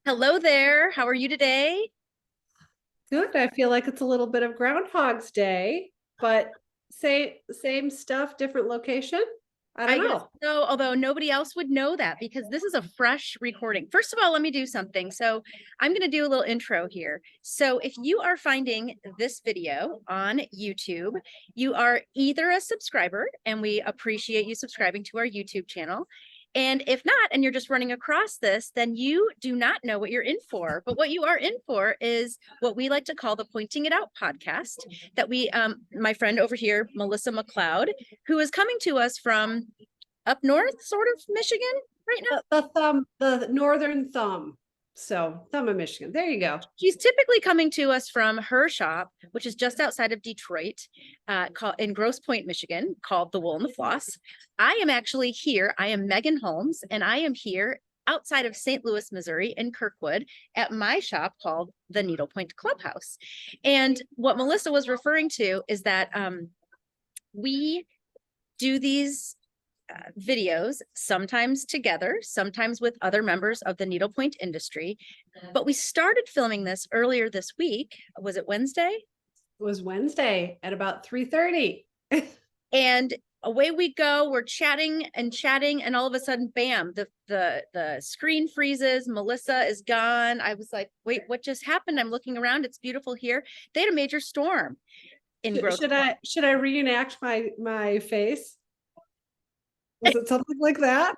Hello there. How are you today? Good. I feel like it's a little bit of Groundhog's Day, but same stuff, different location. I don't I guess know. so, although nobody else would know that because this is a fresh recording. First of all, let me do something. So I'm going to do a little intro here. So if you are finding this video on YouTube, you are either a subscriber, and we appreciate you subscribing to our YouTube channel. And if not, and you're just running across this, then you do not know what you're in for. But what you are in for is what we like to call the Pointing It Out podcast that my friend over here, Melissa MacLeod, who is coming to us from up north, sort of Michigan right now. The northern thumb. So thumb of Michigan. There you go. She's typically coming to us from her shop, which is just outside of Detroit, in Grosse Pointe, Michigan, called The Wool and the Floss. I am actually here. I am Megan Holmes, and I am here outside of St. Louis, Missouri, in Kirkwood, at my shop called the Needlepoint Clubhouse. And what Melissa was referring to is that we do these videos, sometimes together, sometimes with other members of the needlepoint industry. But we started filming this earlier this week. Was it Wednesday? It was Wednesday at about 3:30. And away we go. We're chatting, and all of a sudden, bam, the screen freezes. Melissa is gone. I was like, wait, what just happened? I'm looking around. It's beautiful here. They had a major storm in Grosse. Should I reenact my face? Was it something like that?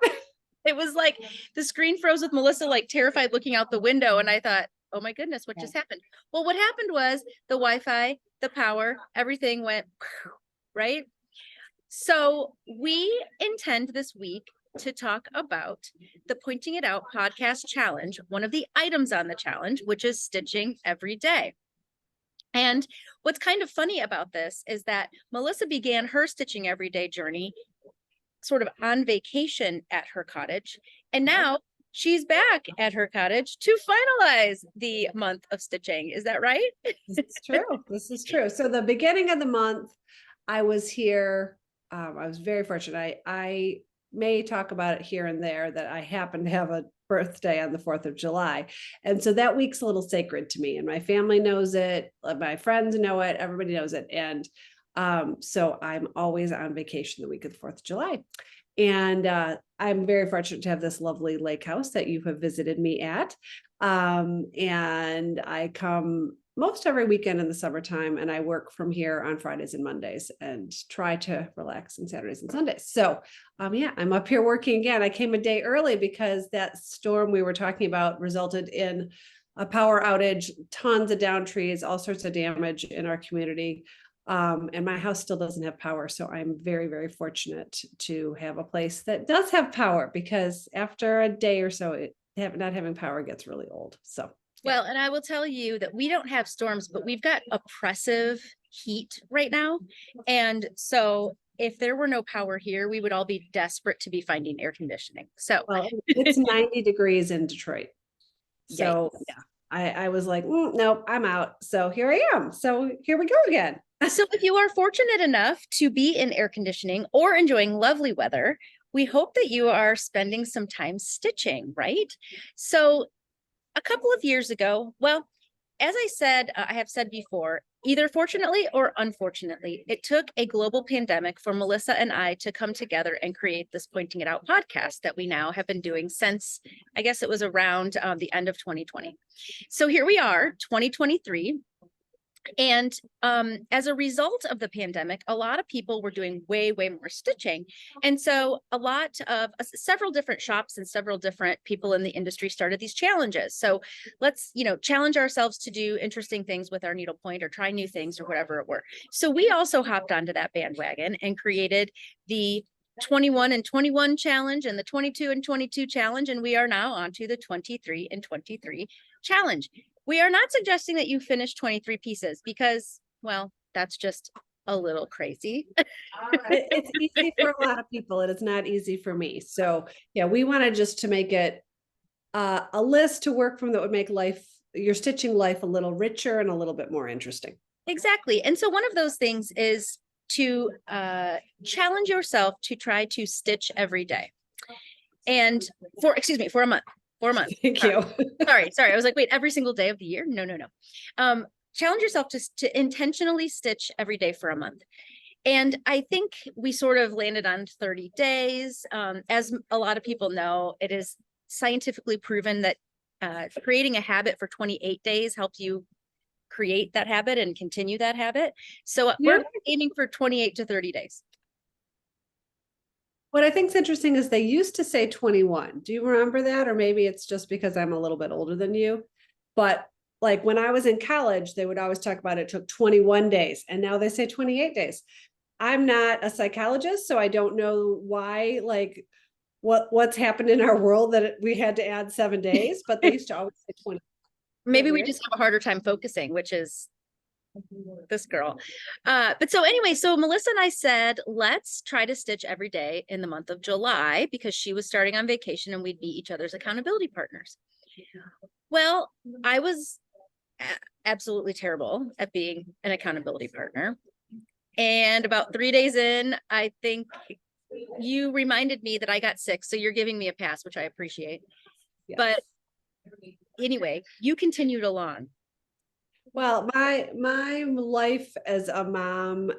It was like the screen froze with Melissa, like terrified, looking out the window. And I thought, oh my goodness, what just happened? Well, what happened was the Wi-Fi, the power, everything went right. So we intend this week to talk about the Pointing It Out podcast challenge, one of the items on the challenge, which is stitching every day. And what's kind of funny about this is that Melissa began her stitching everyday journey sort of on vacation at her cottage. And now she's back at her cottage to finalize the month of stitching. Is that right? This is true. This is true. So the beginning of the month, I was here. I was very fortunate. I may talk about it here and there that I happen to have a birthday on the 4th of July. And so that week's a little sacred to me, and my family knows it. My friends know it. Everybody knows it. And so I'm always on vacation the week of the 4th of July. And I'm very fortunate to have this lovely lake house that you have visited me at. And I come most every weekend in the summertime, and I work from here on Fridays and Mondays and try to relax on Saturdays and Sundays. So yeah, I'm up here working again. I came a day early because that storm we were talking about resulted in a power outage, tons of down trees, all sorts of damage in our community. And my house still doesn't have power. So I'm very, very fortunate to have a place that does have power, because after a day or so, not having power gets really old. So, yeah. Well, and I will tell you that we don't have storms, but we've got oppressive heat right now. And so if there were no power here, we would all be desperate to be finding air conditioning. So well, it's 90 degrees in Detroit. So yeah, I was like, nope, I'm out. So here I am. So here we go again. So if you are fortunate enough to be in air conditioning or enjoying lovely weather, we hope that you are spending some time stitching, right? So a couple of years ago, well, as I said, I have said before, either fortunately or unfortunately, it took a global pandemic for Melissa and I to come together and create this Pointing It Out podcast that we now have been doing since, I guess it was around the end of 2020. So here we are, 2023. And as a result of the pandemic, a lot of people were doing way, way more stitching. And so a lot of several different shops and several different people in the industry started these challenges. So let's, challenge ourselves to do interesting things with our needlepoint or try new things or whatever it were. So we also hopped onto that bandwagon and created the 21 and 21 challenge and the 22 and 22 challenge. And we are now on to the 23 and 23 challenge. We are not suggesting that you finish 23 pieces because, well, that's just a little crazy. It's easy for a lot of people. It is not easy for me. So yeah, we wanted just to make it a list to work from that would make your stitching life a little richer and a little bit more interesting. Exactly. And so one of those things is to challenge yourself to try to stitch every day. And for a month. for a month. Thank you. Sorry. I was like, wait, every single day of the year? No. Challenge yourself to intentionally stitch every day for a month. And I think we sort of landed on 30 days. As a lot of people know, it is scientifically proven that creating a habit for 28 days helps you create that habit and continue that habit. So we're aiming for 28 to 30 days. What I think is interesting is they used to say 21. Do you remember that? Or maybe it's just because I'm a little bit older than you. But like when I was in college, they would always talk about it took 21 days. And now they say 28 days. I'm not a psychologist, so I don't know why, like what's happened in our world that we had to add 7 days, but they used to always say 20. Maybe we just have a harder time focusing, which is this girl. But so anyway, so Melissa and I said, let's try to stitch every day in the month of July because she was starting on vacation and we'd be each other's accountability partners. Well, I was absolutely terrible at being an accountability partner. And about 3 days in, I think you reminded me that I got sick. So you're giving me a pass, which I appreciate. Yes. But anyway, you continued along. Well, my life as a mom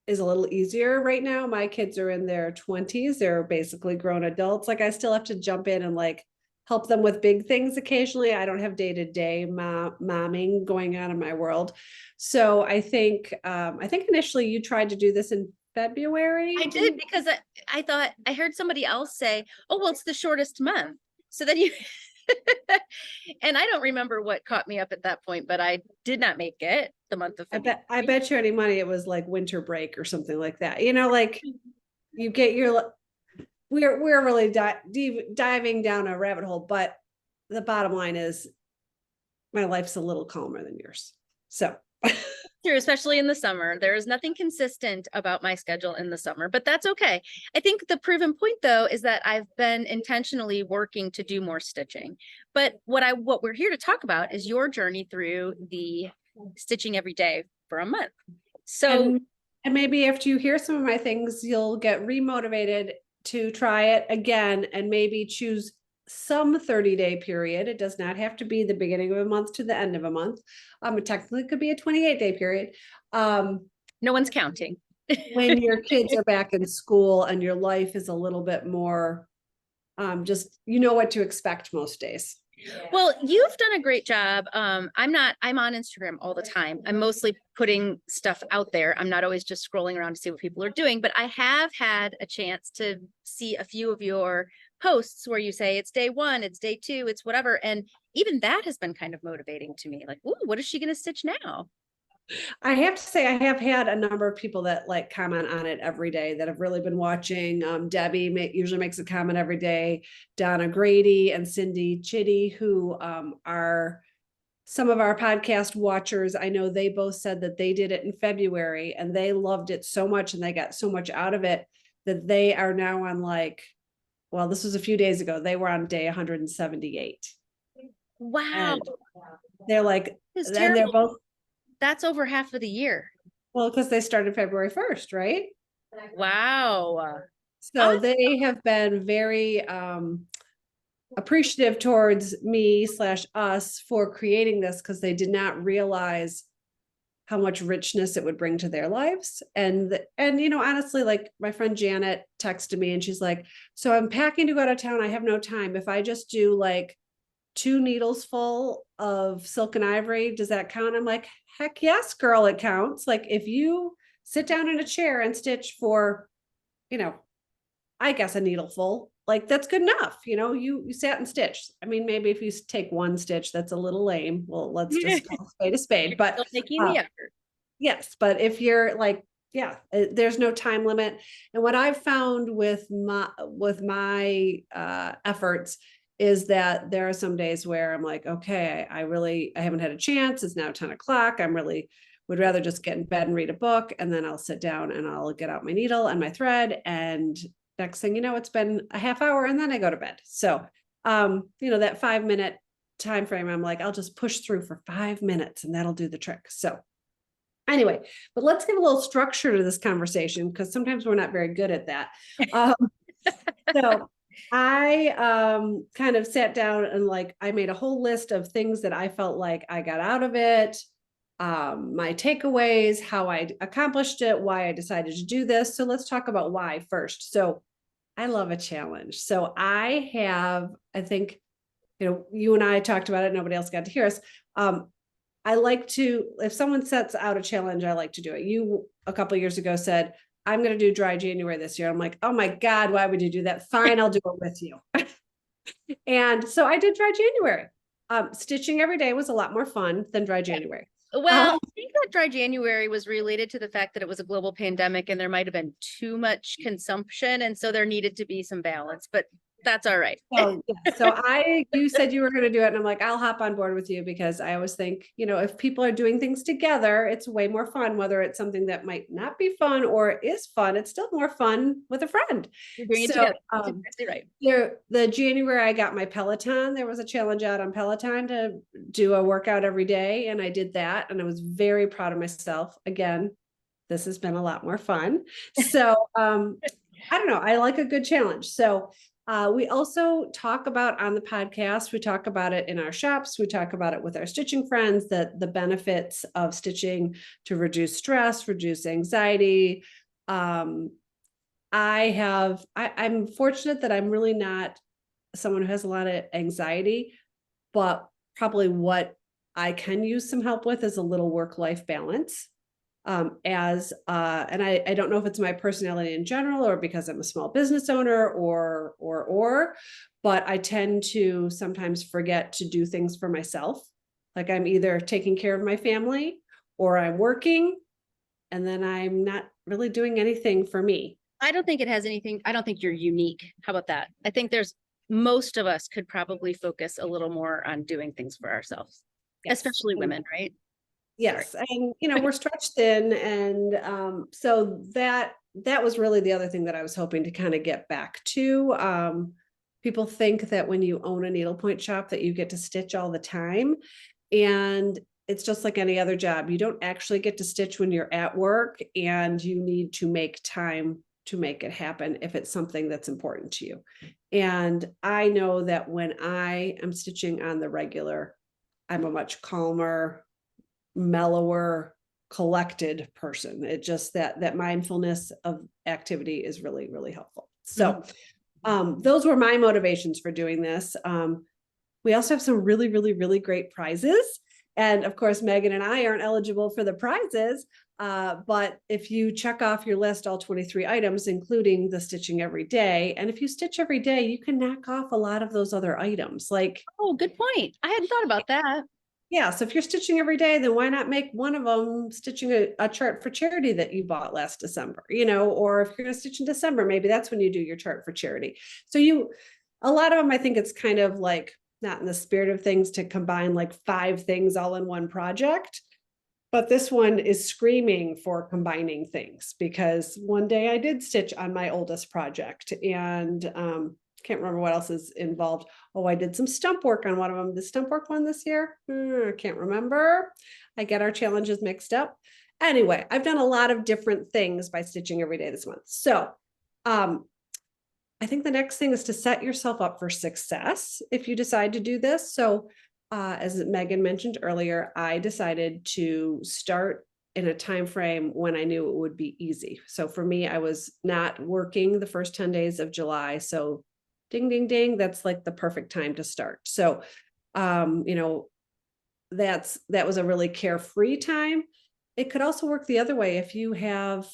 is a little easier right now. My kids are in their 20s. They're basically grown adults. Like I still have to jump in and like help them with big things occasionally. I don't have day-to-day momming going on in my world. So I think initially you tried to do this in February. I did because I thought I heard somebody else say, oh, well, it's the shortest month. So then you and I don't remember what caught me up at that point, but I did not make it the month of February. I bet you any money it was like winter break or something like that. You know, like you get your, we're really diving down a rabbit hole, but the bottom line is my life's a little calmer than yours. So true, especially in the summer. There is nothing consistent about my schedule in the summer, but that's okay. I think the proven point though is that I've been intentionally working to do more stitching. But what we're here to talk about is your journey through the stitching every day for a month. So and maybe after you hear some of my things, you'll get remotivated to try it again and maybe choose some 30-day period. It does not have to be the beginning of a month to the end of a month. It technically could be a 28-day period. No one's counting. When your kids are back in school and your life is a little bit more, just, you know what to expect most days. Well, you've done a great job. I'm on Instagram all the time. I'm mostly putting stuff out there. I'm not always just scrolling around to see what people are doing, but I have had a chance to see a few of your posts where you say it's day 1, it's day 2, it's whatever. And even that has been kind of motivating to me. Like, ooh, what is she going to stitch now? I have to say, I have had a number of people that like comment on it every day that have really been watching. Debbie usually makes a comment every day. Donna Grady and Cindy Chitty, who are some of our podcast watchers. I know they both said that they did it in February and they loved it so much and they got so much out of it that they are now on like, well, this was a few days ago. They were on day 178. Wow. And they're like, then they're both. That's over half of the year. Well, because they started February 1st, right? Wow. So awesome. They have been very appreciative towards me / us for creating this because they did not realize how much richness it would bring to their lives. And you know, honestly, like my friend Janet texted me and she's like, so I'm packing to go out of town. I have no time. If I just do like 2 needles full of silk and ivory, does that count? I'm like, heck yes, girl, it counts. Like if you sit down in a chair and stitch for, you know, I guess a needle full, like that's good enough. You know, you sat and stitched. I mean, maybe if you take 1 stitch, that's a little lame. Well, let's just call a spade a spade, but making the effort. Yes. But if you're like, yeah, there's no time limit. And what I've found with my efforts is that there are some days where I'm like, okay, I haven't had a chance. It's now 10 o'clock. Would rather just get in bed and read a book. And then I'll sit down and I'll get out my needle and my thread. And next thing you know, it's been a half hour and then I go to bed. So, you know, that 5-minute time frame, I'm like, I'll just push through for 5 minutes and that'll do the trick. So anyway, but let's give a little structure to this conversation because sometimes we're not very good at that. So I kind of sat down and like I made a whole list of things that I felt like I got out of it, my takeaways, how I accomplished it, why I decided to do this. So let's talk about why first. So I love a challenge. So I think, you and I talked about it, nobody else got to hear us. I like to, if someone sets out a challenge, I like to do it. You a couple of years ago said, I'm going to do dry January this year. I'm like, oh my God, why would you do that? Fine, I'll do it with you. And so I did dry January. Stitching every day was a lot more fun than dry January. Well, I think that dry January was related to the fact that it was a global pandemic and there might have been too much consumption. And so there needed to be some balance, but that's all right. So, yeah, you said you were going to do it, and I'm like, I'll hop on board with you because I always think, if people are doing things together, it's way more fun, whether it's something that might not be fun or is fun, it's still more fun with a friend. You're doing it So, together. That's exactly right. the January I got my Peloton. There was a challenge out on Peloton to do a workout every day, and I did that, and I was very proud of myself. Again, this has been a lot more fun. So, I don't know. I like a good challenge. So, we also talk about on the podcast, we talk about it in our shops, we talk about it with our stitching friends, that the benefits of stitching to reduce stress, reduce anxiety. I'm fortunate that I'm really not someone who has a lot of anxiety, but probably what I can use some help with is a little work-life balance. And I don't know if it's my personality in general or because I'm a small business owner but I tend to sometimes forget to do things for myself. Like I'm either taking care of my family or I'm working, and then I'm not really doing anything for me. I don't think you're unique. How about that? I think most of us could probably focus a little more on doing things for ourselves, Yes. especially women, right? Yes. And, we're stretched thin. And so that was really the other thing that I was hoping to kind of get back to. People think that when you own a needlepoint shop that you get to stitch all the time. And it's just like any other job. You don't actually get to stitch when you're at work, and you need to make time to make it happen if it's something that's important to you. And I know that when I am stitching on the regular, I'm a much calmer, mellower, collected person. It just that mindfulness of activity is really, really helpful. So those were my motivations for doing this. We also have some really, really, really great prizes. And of course, Megan and I aren't eligible for the prizes. But if you check off your list, all 23 items, including the stitching every day, and if you stitch every day, you can knock off a lot of those other items. Like, oh, good point. I hadn't thought about that. yeah, so if you're stitching every day, then why not make one of them stitching a chart for charity that you bought last December, or if you're going to stitch in December, maybe that's when you do your chart for charity. So a lot of them, I think it's kind of like not in the spirit of things to combine like 5 things all in one project. But this one is screaming for combining things, because one day I did stitch on my oldest project, and can't remember what else is involved. Oh, I did some stump work on one of them. The stump work one this year? I can't remember. I get our challenges mixed up. Anyway, I've done a lot of different things by stitching every day this month. So I think the next thing is to set yourself up for success if you decide to do this. So as Megan mentioned earlier, I decided to start in a time frame when I knew it would be easy. So for me, I was not working the first 10 days of July. So ding, ding, ding, that's like the perfect time to start. So, that was a really carefree time. It could also work the other way. If you have,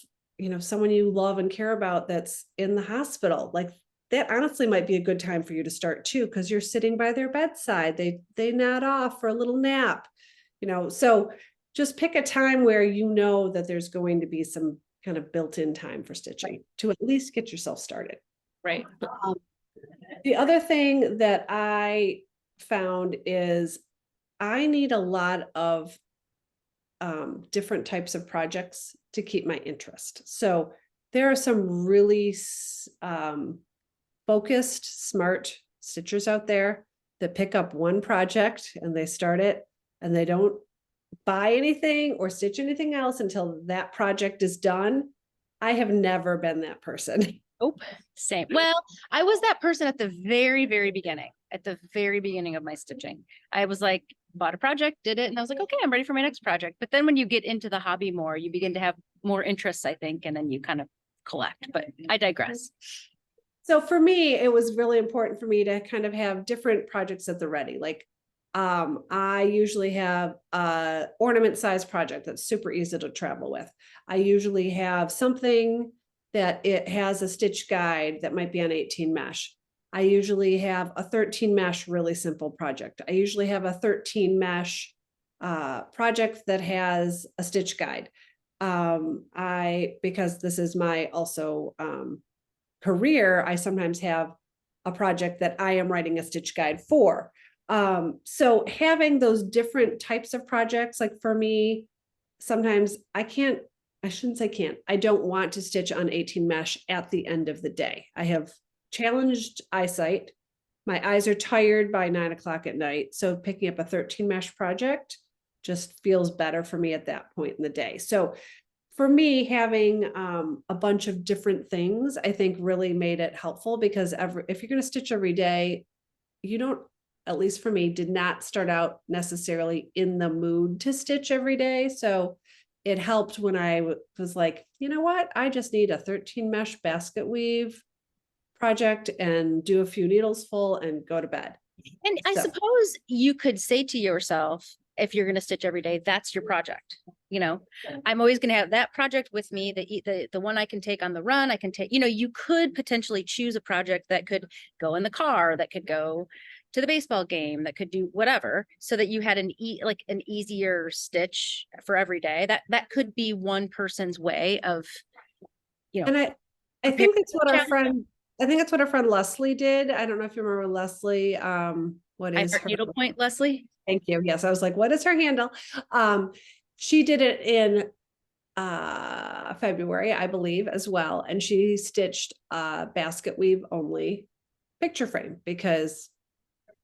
someone you love and care about that's in the hospital, like that honestly might be a good time for you to start too, because you're sitting by their bedside. They nod off for a little nap, so just pick a time where that there's going to be some kind of built-in time for stitching to at least get yourself started. Right. The other thing that I found is I need a lot of different types of projects to keep my interest. So there are some really focused, smart stitchers out there that pick up one project and they start it and they don't buy anything or stitch anything else until that project is done. I have never been that person. Nope. Same. Well, I was that person at the very, very beginning, of my stitching. I was like, bought a project, did it, and I was like, okay, I'm ready for my next project. But then when you get into the hobby more, you begin to have more interests, I think, and then you kind of collect. But I digress. So for me, it was really important for me to kind of have different projects at the ready. Like I usually have a ornament size project that's super easy to travel with. I usually have something that it has a stitch guide that might be on 18 mesh. I usually have a 13 mesh really simple project. I usually have a 13 mesh project that has a stitch guide. Because this is my also career, I sometimes have a project that I am writing a stitch guide for. So having those different types of projects, like for me, sometimes I shouldn't say can't, I don't want to stitch on 18 mesh at the end of the day. I have challenged eyesight. My eyes are tired by 9 o'clock at night. So picking up a 13 mesh project just feels better for me at that point in the day. So for me, having a bunch of different things, I think really made it helpful because if you're going to stitch every day, you don't, at least for me, did not start out necessarily in the mood to stitch every day. So it helped when I was like, you know what, I just need a 13 mesh basket weave project and do a few needles full and go to bed. And I suppose you could say to yourself, if you're going to stitch every day, that's your project. I'm always going to have that project with me, the one I can take on the run. I can take, you could potentially choose a project that could go in the car, that could go to the baseball game, that could do whatever, so that you had an easier stitch for every day. That could be one person's way of, and I think that's what I think that's what our friend Leslie did. I don't know if you remember Leslie. What is her Needlepoint, Leslie? Thank you. Yes, I was like, what is her handle? She did it in February, I believe, as well. And she stitched a basket weave only picture frame because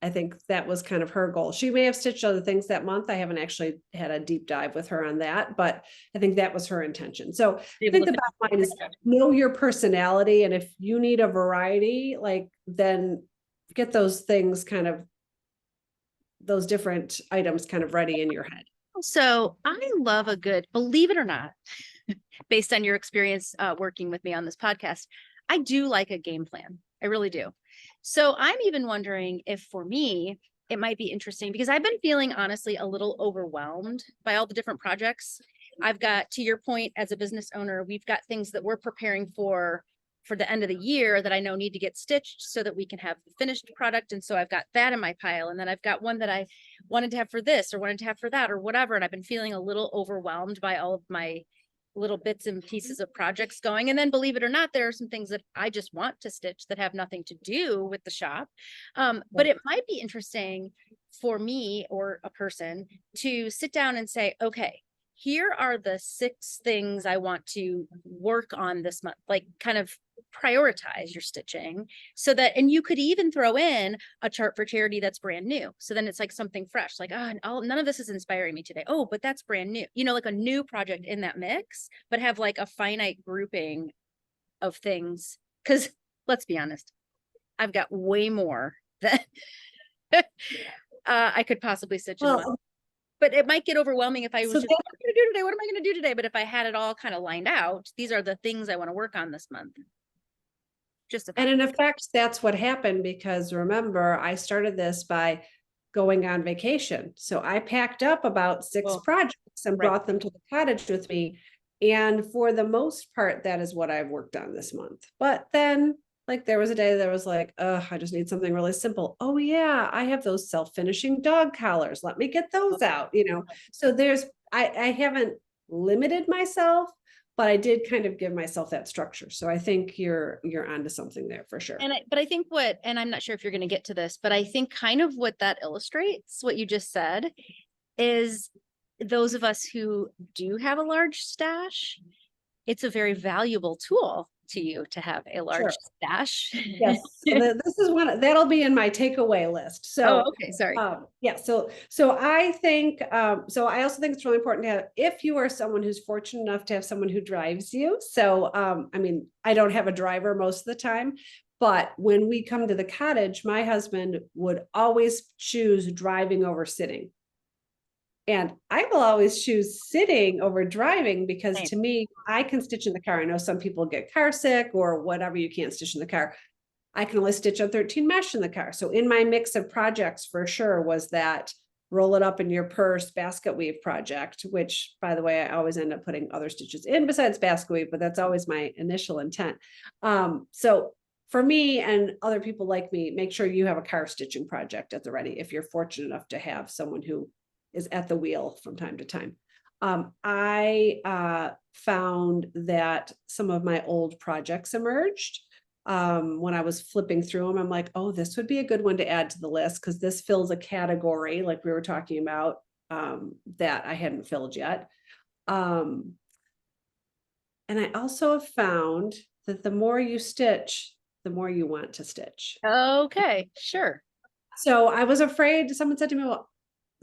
I think that was kind of her goal. She may have stitched other things that month. I haven't actually had a deep dive with her on that, but I think that was her intention. So I think the bottom line is know your personality. And if you need a variety, then get those things those different items kind of ready in your head. So I love a good, believe it or not, based on your experience working with me on this podcast, I do like a game plan. I really do. So I'm even wondering if for me, it might be interesting because I've been feeling honestly a little overwhelmed by all the different projects. I've got, to your point, as a business owner, we've got things that we're preparing for the end of the year that I know need to get stitched so that we can have the finished product. And so I've got that in my pile. And then I've got one that I wanted to have for this or wanted to have for that or whatever. And I've been feeling a little overwhelmed by all of my little bits and pieces of projects going. And then believe it or not, there are some things that I just want to stitch that have nothing to do with the shop. But it might be interesting for me or a person to sit down and say, okay, here are the 6 things I want to work on this month, like kind of prioritize your stitching so that, and you could even throw in a chart for charity that's brand new. So then it's like something fresh, like, none of this is inspiring me today. Oh, but that's brand new, like a new project in that mix, but have like a finite grouping of things. Cause let's be honest, I've got way more that I could possibly stitch in a month. But it might get overwhelming if I was just, what am I going to do today? What am I going to do today? But if I had it all kind of lined out, these are the things I want to work on this month. And in effect, that's what happened because remember, I started this by going on vacation. So I packed up about 6 projects and brought them to the cottage with me. And for the most part, that is what I've worked on this month. But then there was a day that was like, I just need something really simple. Oh yeah, I have those self-finishing dog collars. Let me get those out, So I haven't limited myself, but I did kind of give myself that structure. So I think you're onto something there for sure. But I think and I'm not sure if you're going to get to this, but I think kind of what that illustrates, what you just said, is those of us who do have a large stash, it's a very valuable tool to you to have a large Sure. stash. Yes. So this is that'll be in my takeaway list. Oh, So, okay, sorry. yeah. So I think, so I also think it's really important to have, if you are someone who's fortunate enough to have someone who drives you. So, I mean, I don't have a driver most of the time, but when we come to the cottage, my husband would always choose driving over sitting. And I will always choose sitting over driving because Same. to me, I can stitch in the car. I know some people get car sick or whatever, you can't stitch in the car. I can only stitch on 13 mesh in the car. So in my mix of projects for sure was that roll it up in your purse basket weave project, which by the way, I always end up putting other stitches in besides basket weave, but that's always my initial intent. So for me and other people like me, make sure you have a car stitching project at the ready if you're fortunate enough to have someone who is at the wheel from time to time. I found that some of my old projects emerged when I was flipping through them. I'm like, oh, this would be a good one to add to the list because this fills a category like we were talking about that I hadn't filled yet. And I also have found that the more you stitch, the more you want to stitch. Okay, sure. So I was afraid, someone said to me, well,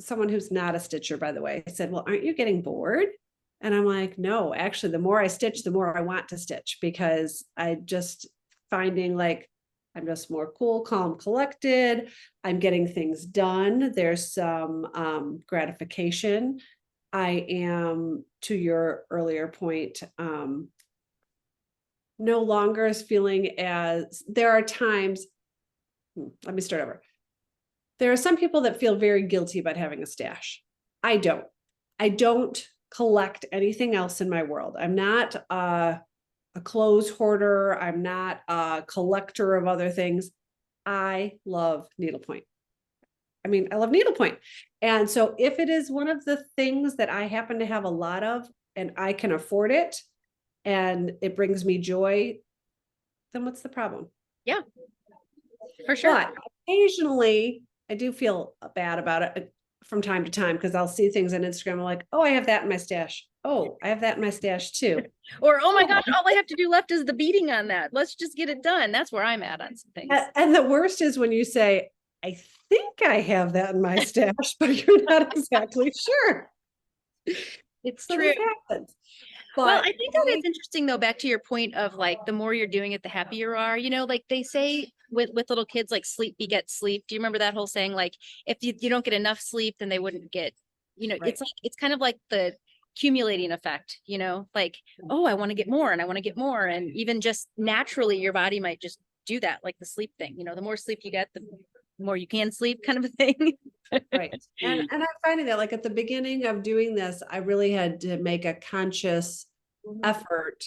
someone who's not a stitcher, by the way, said, well, aren't you getting bored? And I'm like, no, actually, the more I stitch, the more I want to stitch because I just finding like I'm just more cool, calm, collected. I'm getting things done. There's some gratification. I am, to your earlier point, no longer as feeling as there are times, let me start over. There are some people that feel very guilty about having a stash. I don't. I don't collect anything else in my world. I'm not a clothes hoarder. I'm not a collector of other things. I love needlepoint. I mean, I love needlepoint. And so if it is one of the things that I happen to have a lot of and I can afford it and it brings me joy, then what's the problem? Yeah, for sure. But occasionally I do feel bad about it from time to time because I'll see things on Instagram. I'm like, oh, I have that in my stash. Oh, I have that in my stash too. Or, oh my gosh, all I have to do left is the beading on that. Let's just get it done. That's where I'm at on some things. And the worst is when you say, I think I have that in my stash, but you're not exactly sure. It's So true. this happens. Well, But I think that it's interesting though, back to your point of like the more you're doing it, the happier you are. You know, like they say with little kids, like sleep begets sleep. Do you remember that whole saying? Like if you don't get enough sleep, then they wouldn't get, you know, Right. it's like it's kind of like the accumulating effect, you know, like, oh, I want to get more and I want to get more. And even just naturally, your body might just do that, like the sleep thing. You know, the more sleep you get, the more you can sleep, kind of a thing. Right. And I'm finding that like at the beginning of doing this, I really had to make a conscious effort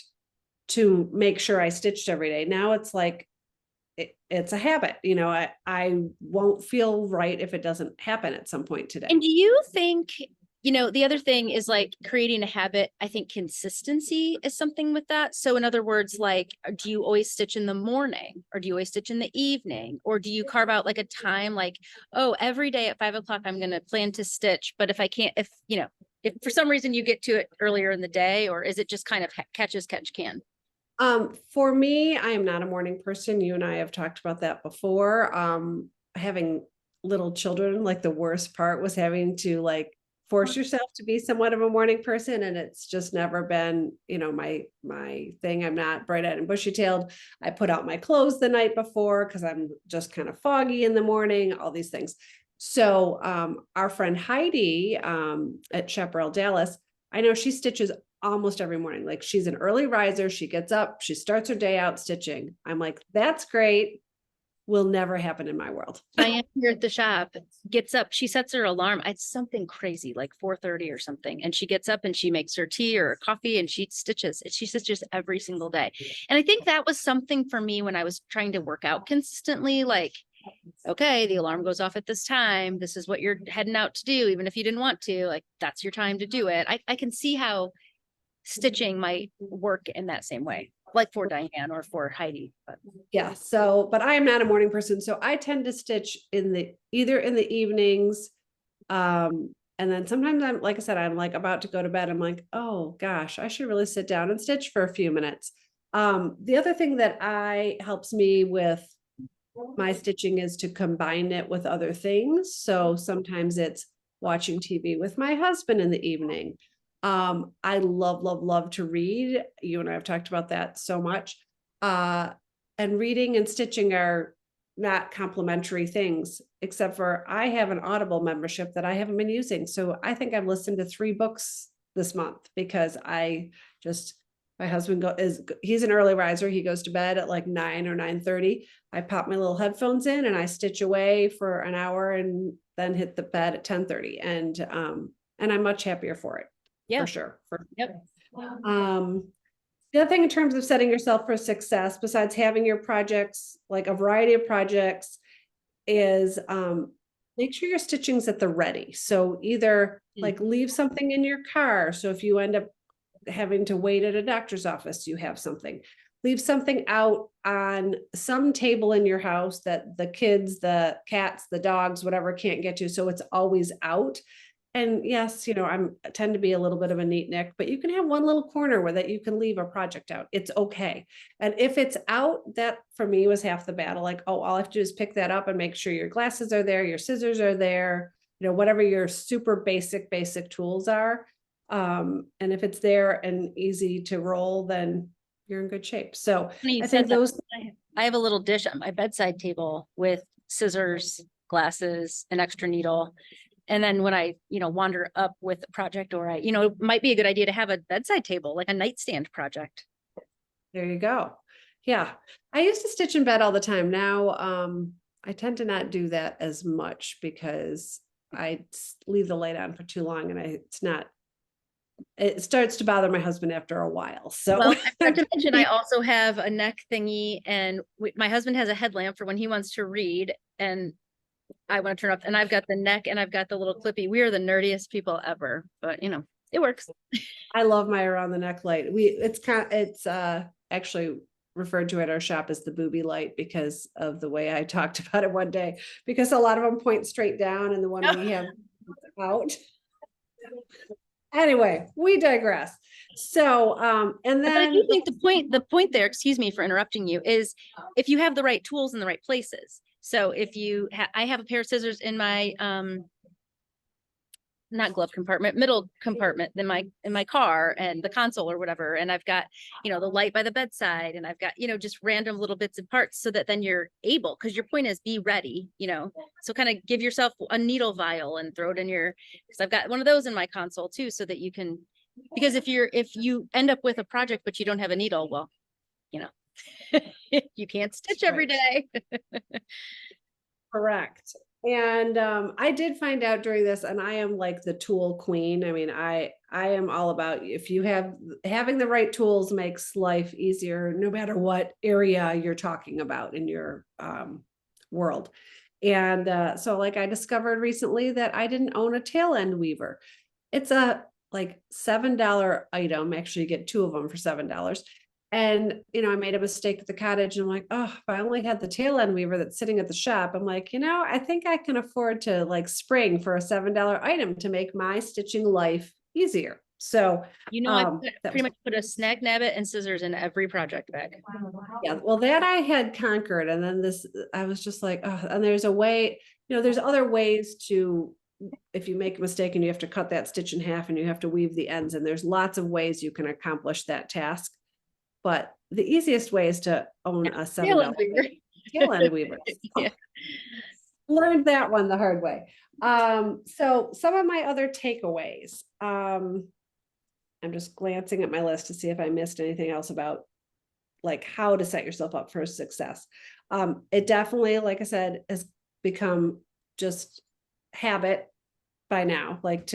to make sure I stitched every day. Now it's like it's a habit. You know, I won't feel right if it doesn't happen at some point today. And do you think, you know, the other thing is like creating a habit? I think consistency is something with that. So in other words, like, do you always stitch in the morning or do you always stitch in the evening? Or do you carve out like a time like, oh, every day at 5 o'clock, I'm going to plan to stitch. But if I can't, if, you know, if for some reason you get to it earlier in the day, or is it just kind of catch as catch can? For me, I am not a morning person. You and I have talked about that before. Having little children, like the worst part was having to like force yourself to be somewhat of a morning person. And it's just never been, you know, my thing. I'm not bright-eyed and bushy-tailed. I put out my clothes the night before because I'm just kind of foggy in the morning, all these things. So our friend Heidi at Chaparral Dallas, I know she stitches almost every morning. Like she's an early riser. She gets up, she starts her day out stitching. I'm like, that's great. Will never happen in my world. I am here at the shop, gets up, she sets her alarm. It's something crazy, like 4:30 or something. And she gets up and she makes her tea or coffee and she stitches. She stitches every single day. And I think that was something for me when I was trying to work out consistently, like, okay, the alarm goes off at this time. This is what you're heading out to do, even if you didn't want to, like, that's your time to do it. I can see how stitching might work in that same way, like for Diane or for Heidi. But Yeah. So, but I am not a morning person. So I tend to stitch either in the evenings. And then sometimes I'm, like I said, I'm like about to go to bed. I'm like, oh gosh, I should really sit down and stitch for a few minutes. The other thing that helps me with my stitching is to combine it with other things. So sometimes it's watching TV with my husband in the evening. I love to read. You and I have talked about that so much. And reading and stitching are not complementary things, except for I have an Audible membership that I haven't been using. So I think I've listened to 3 books this month because my husband he's an early riser. He goes to bed at like 9 or 9:30. I pop my little headphones in and I stitch away for an hour and then hit the bed at 10:30. And I'm much happier for it. Yeah. For sure. Yep. The other thing in terms of setting yourself for success, besides having your projects, like a variety of projects, is make sure your stitching's at the ready. So either like leave something in your car. So if you end up having to wait at a doctor's office, you have something. Leave something out on some table in your house that the kids, the cats, the dogs, whatever can't get to. So it's always out. And yes, I tend to be a little bit of a neatnik, but you can have one little corner where that you can leave a project out. It's okay. And if it's out, that for me was half the battle. Like, oh, all I have to do is pick that up and make sure your glasses are there, your scissors are there, whatever your super basic tools are. And if it's there and easy to roll, then you're in good shape. So I think I have a little dish on my bedside table with scissors, glasses, an extra needle. And then when I, wander up with a project or it might be a good idea to have a bedside table, like a nightstand project. There you go. Yeah. I used to stitch in bed all the time. Now, I tend to not do that as much because I leave the light on for too long and it starts to bother my husband after a while. So well, I forgot to mention, I also have a neck thingy and my husband has a headlamp for when he wants to read and I want to turn up, and I've got the neck and I've got the little clippy. We are the nerdiest people ever, but it works. I love my around the neck light. It's actually referred to at our shop as the booby light because of the way I talked about it one day, because a lot of them point straight down and the one we have out. Anyway, we digress. So, and then I do think the point there, excuse me for interrupting you, is if you have the right tools in the right places. So if I have a pair of scissors in my, not glove compartment, middle compartment in my car and the console or whatever. And I've got, the light by the bedside and I've got, just random little bits and parts so that then you're able, because your point is be ready, so kind of give yourself a needle vial and throw it in because I've got one of those in my console too, so that you can, because if you end up with a project, but you don't have a needle, well, you can't stitch every day. Correct. And I did find out during this, and I am like the tool queen. I mean, I am all about, if you having the right tools makes life easier, no matter what area you're talking about in your world. And so like I discovered recently that I didn't own a tail end weaver. It's a like $7 item. Actually, you get 2 of them for $7. And, I made a mistake at the cottage and I'm like, oh, if I only had the tail end weaver that's sitting at the shop, I'm like, I think I can afford to like spring for a $7 item to make my stitching life easier. So, I pretty much put a snag nabbit and scissors in every project bag. Yeah, well, that I had conquered. And then I was just like, oh, and there's a way, there's other ways to, if you make a mistake and you have to cut that stitch in half and you have to weave the ends, and there's lots of ways you can accomplish that task. But the easiest way is to own a $7 tail end weaver. Yeah. Learned that one the hard way. So some of my other takeaways. I'm just glancing at my list to see if I missed anything else about like how to set yourself up for success. It definitely, like I said, has become just habit by now. Like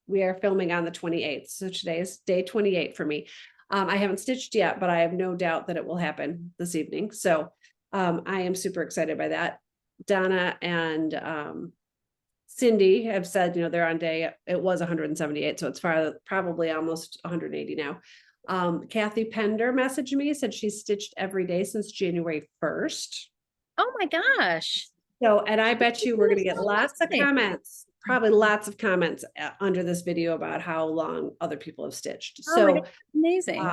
we are filming on the 28th. So today's day 28 for me. I haven't stitched yet, but I have no doubt that it will happen this evening. So I am super excited by that. Donna and Cindy have said, they're on it was 178. So it's probably almost 180 now. Kathy Pender messaged me, said she's stitched every day since January 1st. Oh my gosh. So, and I bet you we're going to get lots of comments, probably lots of comments under this video about how long other people have stitched. So amazing.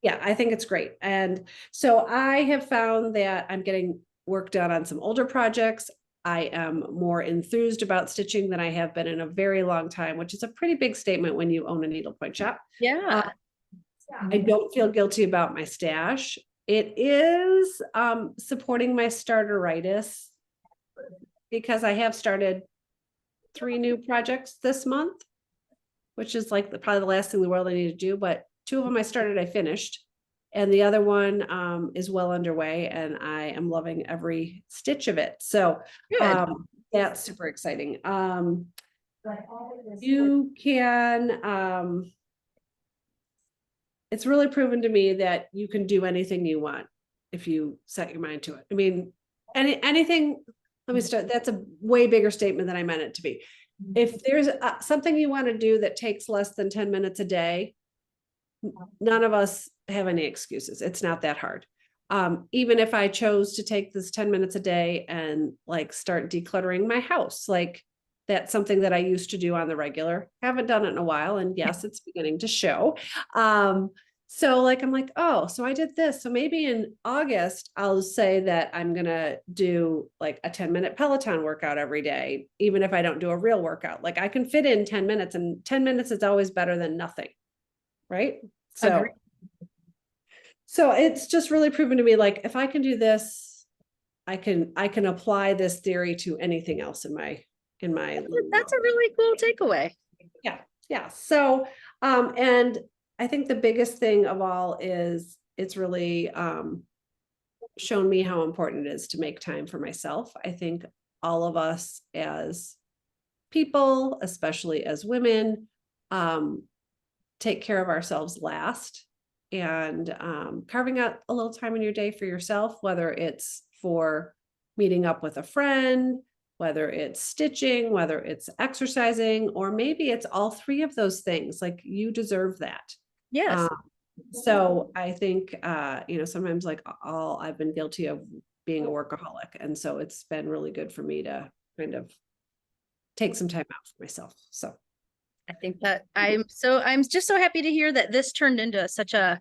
Yeah, I think it's great. And so I have found that I'm getting work done on some older projects. I am more enthused about stitching than I have been in a very long time, which is a pretty big statement when you own a needlepoint shop. Yeah. I don't feel guilty about my stash. It is supporting my starteritis because I have started 3 new projects this month, which is like probably the last thing in the world I need to do. But 2 of them I finished. And the other one is well underway, and I am loving every stitch of it. So Good. that's super exciting. You can, it's really proven to me that you can do anything you want if you set your mind to it. I mean, anything, let me start. That's a way bigger statement than I meant it to be. If there's something you want to do that takes less than 10 minutes a day, none of us have any excuses. It's not that hard. Even if I chose to take this 10 minutes a day and like start decluttering my house, like that's something that I used to do on the regular. Haven't done it in a while. And yes, it's beginning to show. So like, I'm like, oh, so I did this. So maybe in August, I'll say that I'm going to do like a 10-minute Peloton workout every day, even if I don't do a real workout. Like I can fit in 10 minutes, and 10 minutes is always better than nothing. Right. Agreed. So it's just really proven to me, like, if I can do this, I can apply this theory to anything else in my That's a really cool takeaway. Yeah. So, and I think the biggest thing of all is it's really shown me how important it is to make time for myself. I think all of us as people, especially as women, take care of ourselves last, and carving out a little time in your day for yourself, whether it's for meeting up with a friend, whether it's stitching, whether it's exercising, or maybe it's all 3 of those things. Like, you deserve that. Yes. So I think, sometimes like I've been guilty of being a workaholic. And so it's been really good for me to kind of take some time out for myself. So I think that I'm just so happy to hear that this turned into such a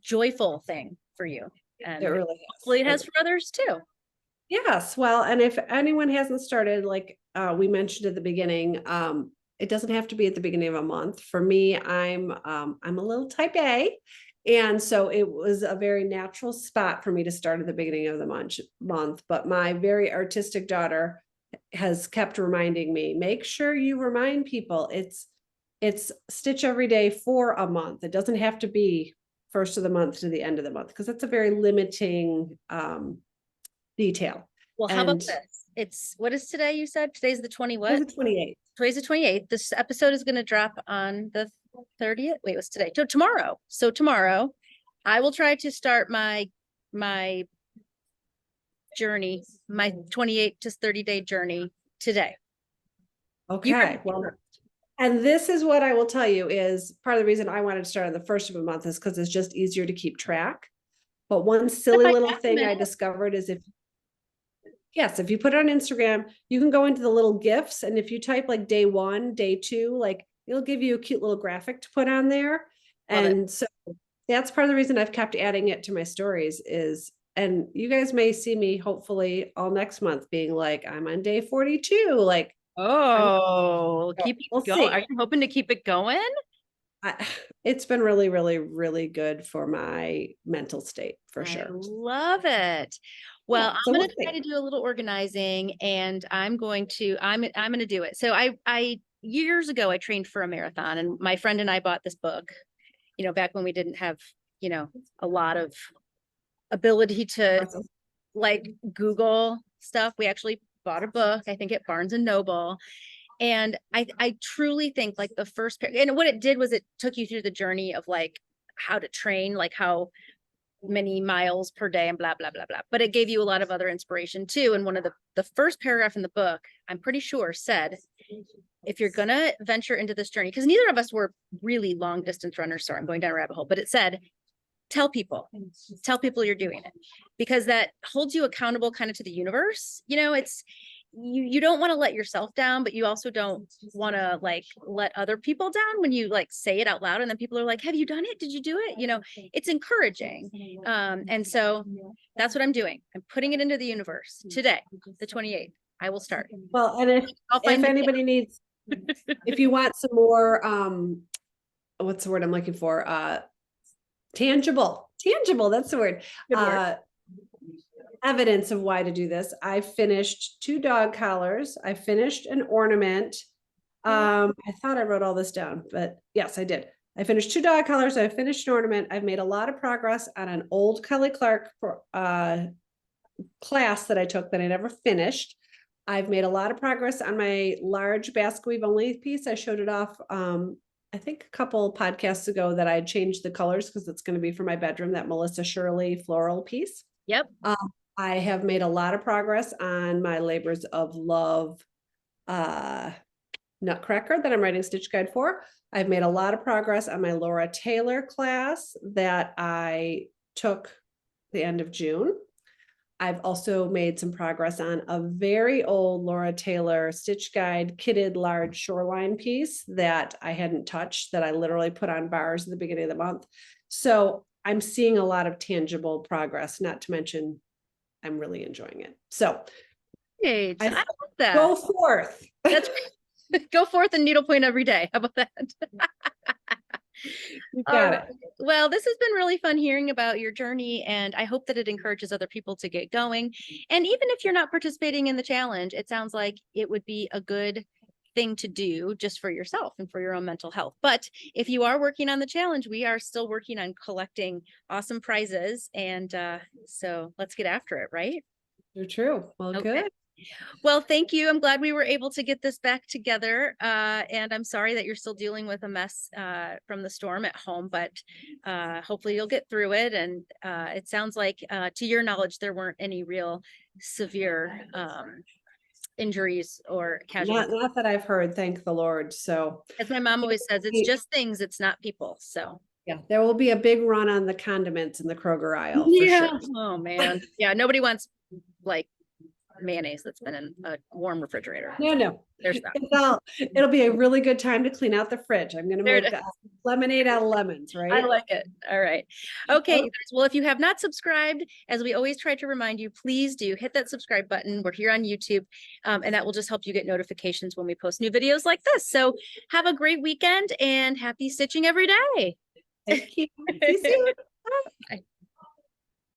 joyful thing for you. And it really hopefully it has has. for others too. Yes. Well, and if anyone hasn't started, like we mentioned at the beginning, it doesn't have to be at the beginning of a month. For me, I'm a little type A. And so it was a very natural spot for me to start at the beginning of the month. But my very artistic daughter has kept reminding me, make sure you remind people it's stitch every day for a month. It doesn't have to be first of the month to the end of the month, because that's a very limiting detail. Well, how about this? What is today? You said today's the 20 what? It's 28th. Today's the 28th. This episode is going to drop on the 30th. Wait, what's today? So tomorrow. So tomorrow I will try to start my journey, my 28 to 30-day journey today. Okay. Well, and this is what I will tell you is part of the reason I wanted to start on the first of a month is because it's just easier to keep track. But one silly little thing I discovered is if you put it on Instagram, you can go into the little GIFs, and if you type like day 1, day 2, like it'll give you a cute little graphic to put on there. And so that's part of the reason I've kept adding it to my stories and you guys may see me hopefully all next month being like, I'm on day 42. Like, keep we'll going. see. Are you hoping to keep it going? It's been really, really, really good for my mental state, for sure. I love it. Well, so I'm going to try to do a little organizing, and I'm going to do it. So I years ago, I trained for a marathon, and my friend and I bought this book, back when we didn't have, a lot of ability to like Google stuff. We actually bought a book, I think at Barnes and Noble. And I truly think like the first and what it did was it took you through the journey of like how to train, like how many miles per day and blah, blah, blah, blah. But it gave you a lot of other inspiration too. And one of the first paragraph in the book, I'm pretty sure said, if you're going to venture into this journey, because neither of us were really long distance runners, sorry, I'm going down a rabbit hole, but it said, tell people you're doing it, because that holds you accountable kind of to the universe. you don't want to let yourself down, but you also don't want to like let other people down when you like say it out loud and then people are like, have you done it? Did you do it? You know, it's encouraging. And so that's what I'm doing. I'm putting it into the universe today, the 28th. I will start. Well, and if anybody needs, if you want some more, what's the word I'm looking for? Tangible, that's the word. Evidence of why to do this. I finished 2 dog collars. I finished an ornament. I thought I wrote all this down, but yes, I did. I finished 2 dog collars. I finished an ornament. I've made a lot of progress on an old Kelly Clark class that I took that I never finished. I've made a lot of progress on my large basket weave only piece. I showed it off, I think a couple podcasts ago, that I had changed the colors because it's going to be for my bedroom, that Melissa Shirley floral piece. Yep. I have made a lot of progress on my labors of love nutcracker that I'm writing stitch guide for. I've made a lot of progress on my Laura Taylor class that I took the end of June. I've also made some progress on a very old Laura Taylor stitch guide kitted large shoreline piece that I hadn't touched, that I literally put on bars at the beginning of the month. So I'm seeing a lot of tangible progress, not to mention I'm really enjoying it. So I love that. Go forth. That's go forth and needlepoint every day. How about that? You got it. Well, this has been really fun hearing about your journey, and I hope that it encourages other people to get going. And even if you're not participating in the challenge, it sounds like it would be a good thing to do just for yourself and for your own mental health. But if you are working on the challenge, we are still working on collecting awesome prizes. And so let's get after it, right? You're true. Well, Okay. good. Well, thank you. I'm glad we were able to get this back together. And I'm sorry that you're still dealing with a mess from the storm at home, but hopefully you'll get through it. And it sounds like, to your knowledge, there weren't any real severe injuries or casualties. Not that I've heard, thank the Lord. So as my mom always says, it's just things, it's not people. So yeah, there will be a big run on the condiments in the Kroger aisle. yeah. For sure. Oh man. Yeah. Nobody wants like mayonnaise that's been in a warm refrigerator. No. There's that. It'll be a really good time to clean out the fridge. I'm going to make lemonade out of lemons, right? I like it. All right. Okay. You guys, well, if you have not subscribed, as we always try to remind you, please do hit that subscribe button. We're here on YouTube, and that will just help you get notifications when we post new videos like this. So have a great weekend and happy stitching every day. Thank you. See you soon. Bye.